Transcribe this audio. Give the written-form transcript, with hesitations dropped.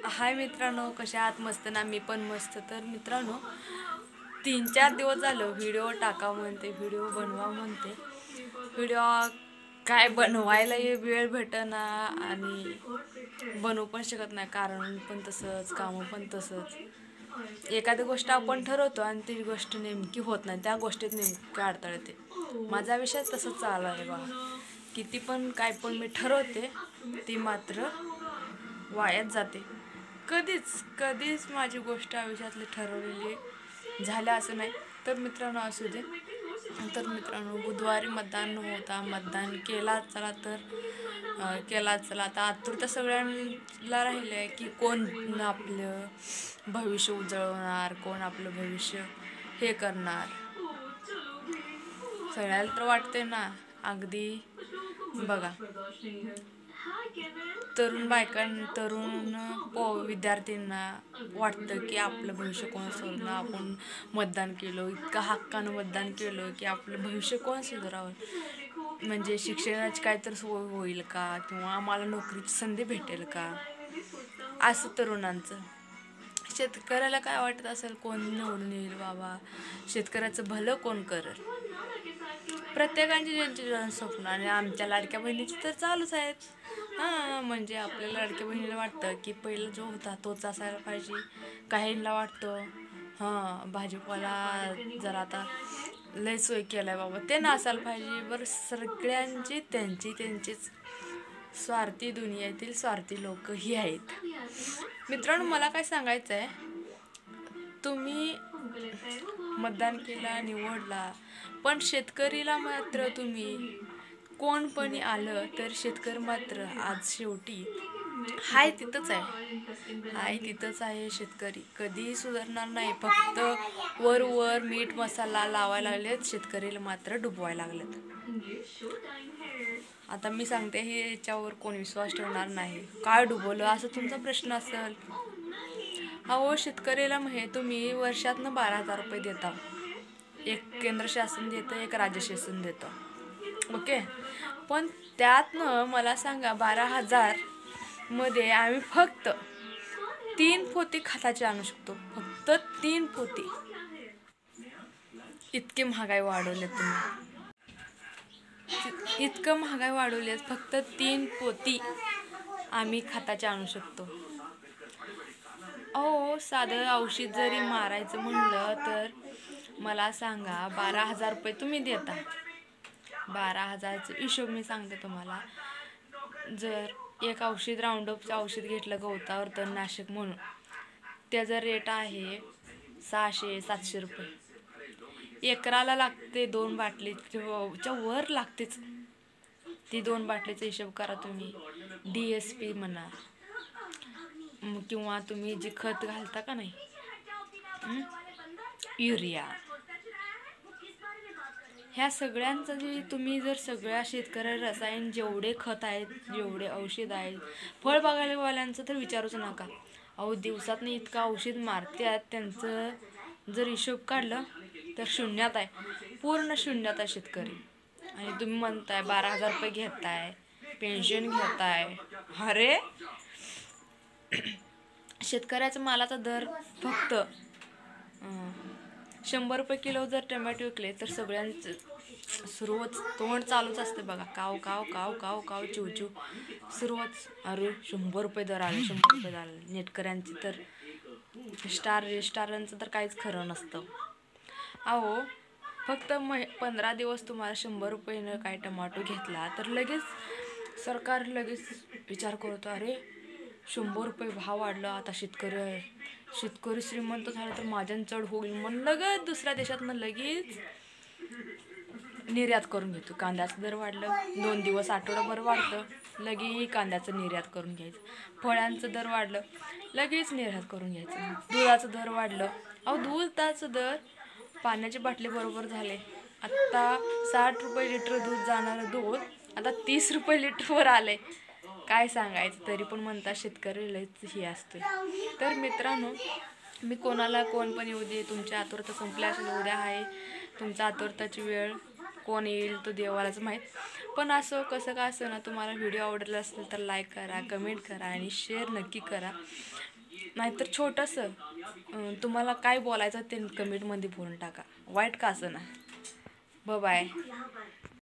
हाय मित्रांनो, कशा आहात? मस्त ना? मी पण मस्त. तर मित्रांनो, 3-4 दिवस झालं व्हिडिओ टाका म्हणते, व्हिडिओ बनवा म्हणते. व्हिडिओ काय बनवायला वेळ भेटेना आणि बनवू पण शकत नाही, कारण पण तसंच, कामं पण तसंच. एखादी गोष्ट आपण ठरवतो आणि ती गोष्ट नेमकी होत नाही, त्या गोष्टीत नेमकी अडथळा येते. माझा विषय तसंच चालू आहे बघा. किती पण काय पण मी ठरवते, ती मात्र वायाच जाते. कधीच माझी गोष्ट आयुष्यातली ठरवलेली झालं असं नाही. तर मित्रांनो, असू दे. तर मित्रांनो, बुधवारी मतदान होता, मतदान केला चला तर केला चला. आता आतुरता सगळ्यांना राहिलं आहे की कोण आपलं भविष्य उजळवणार, कोण आपलं भविष्य हे करणार. सगळ्याला तर वाटते ना. अगदी बघा, तरुण विद्यार्थ्यांना वाटतं की आपलं भविष्य कोण सुधारणार. आपण मतदान केलं, इतका हक्कानं मतदान केलं की आपलं भविष्य कोण सुधारावं, म्हणजे शिक्षणाची काहीतरी सोय होईल का, किंवा आम्हाला नोकरीची संधी भेटेल का, असं तरुणांचं. शेतकऱ्याला काय वाटत असेल, कोण निवडून येईल बाबा, शेतकऱ्याचं भलं कोण करेल. प्रत्येकाची ज्यांची स्वप्न, आणि आमच्या लाडक्या बहिणीची तर चालूच आहेत. म्हणजे आपल्या लाडक्या बहिणीला वाटतं की पहिला जो होता तोच असायला पाहिजे. काहींना वाटतं भाजीपाला जर आता लय सोय केलाय बाबा, ते नसायला पाहिजे. बरं, सगळ्यांची त्यांचीच स्वार्थी, दुनियेतील स्वार्थी लोक ही आहेत. मित्रांनो, मला काय सांगायचं आहे, तुम्ही मतदान केला, निवडला, पण शेतकरीला मात्र तुम्ही कोण पण आलं तर शेतकरी मात्र आज शेवटी हाय तिथंच आहे. शेतकरी कधीही सुधारणार नाही. फक्त वर मीठ मसाला लावायला लागलेत, शेतकरीला मात्र डुबवायला लागलेत. आता मी सांगते, हे याच्यावर कोण विश्वास ठेवणार नाही. काय डुबवलं असं तुमचा प्रश्न असेल. अहो, शेतकरीला तुम्ही वर्षातनं 12,000 रुपये देता. एक केंद्र शासन देतं, एक राज्य शासन देतं. ओके, पण त्यातनं मला सांगा, 12,000 मध्ये आम्ही फक्त 3 पोती खताचे आणू शकतो. फक्त 3 पोती. इतके महागाई वाढवले तुम्ही, इतकं महागाई वाढवली. फक्त 3 पोती आम्ही खताचे आणू शकतो. अहो, साधं औषध जरी मारायचं म्हणलं तर मला सांगा, 12,000 रुपये तुम्ही देता. 12,000चं हिशोब मी सांगते तुम्हाला. जर एक औषध, राऊंडअपचं औषध घेतलं गवतावर तणनाशक म्हणून, त्याचा रेट आहे 600-700 रुपये. एकराला लागते 2 बाटलीच्या वर लागतेच. ती 2 बाटलीचा हिशोब करा तुम्ही. DSP म्हणा, किंवा तुम्ही जी खत घालता का नाही, युरिया, ह्या सगळ्यांचं जे तुम्ही जर सगळ्या शेतकऱ्याला रसायन, जेवढे खत आहेत, जेवढे औषध आहेत, फळबागावाल्यांचं तर विचारूच नका. अहो, दिवसातनं इतकं औषध मारतात, त्यांचं जर हिशोब काढलं तर शून्यात आहे, पूर्ण शून्यात आहे शेतकरी. आणि तुम्ही म्हणताय 12,000 रुपये घेताय, पेन्शन घेताय. अरे, शेतकऱ्याचा मालाचा दर फक्त 100 रुपये किलो जर टोमॅटो विकले तर सगळ्यांचं सुरुवात तोंड चालूच असते बघा. काव काव काव काव काव चिवचिव सुरुवात. अरे, 100 रुपये दर आले, 100 रुपये आले. नेटकऱ्यांची तर रेस्टॉरंटचं तर काहीच खरं नसतं. अहो, फक्त 15 दिवस तुम्हाला 100 रुपयेनं काय टोमॅटो घेतला तर लगेच सरकार विचार करतो, अरे 100 रुपये भाव वाढला, आता शेतकरी श्रीमंत झाला तर माझ्यानं चढ होईल म्हणून लगेच दुसऱ्या देशातनं लगेच निर्यात करून घेतो. कांद्याचं दर वाढलं, 2 दिवस आठवडाभर वाढतं, लगेच कांद्याचं निर्यात करून घ्यायचं. फळांचं दर वाढलं, लगेच निर्यात करून घ्यायचं. दुधाचं दर वाढलं, अहो दुधाचं दर पाण्याची बाटली बरोबर झाले. आत्ता 60 रुपये लिटर दूध जाणारं दूध आता 30 रुपये लिटरवर आलंय. काय सांगायचं, तरी पण म्हणता शेतकरी लयच हे असतं. तर मित्रांनो, मी कोण पण येऊ दे, तुमची आतुरता संपल्या असेल. उद्या आहे तुमच्या आतुरताची वेळ, कोण येईल तो देवालाच माहीत. पण असं कसं का असं ना, तुम्हाला व्हिडिओ आवडला असेल तर लाईक करा, कमेंट करा आणि शेअर नक्की करा. नाहीतर छोटंसं तुम्हाला काय बोलायचं ते कमेंटमध्ये बोलून टाका, वाईट का असं ना. बाय.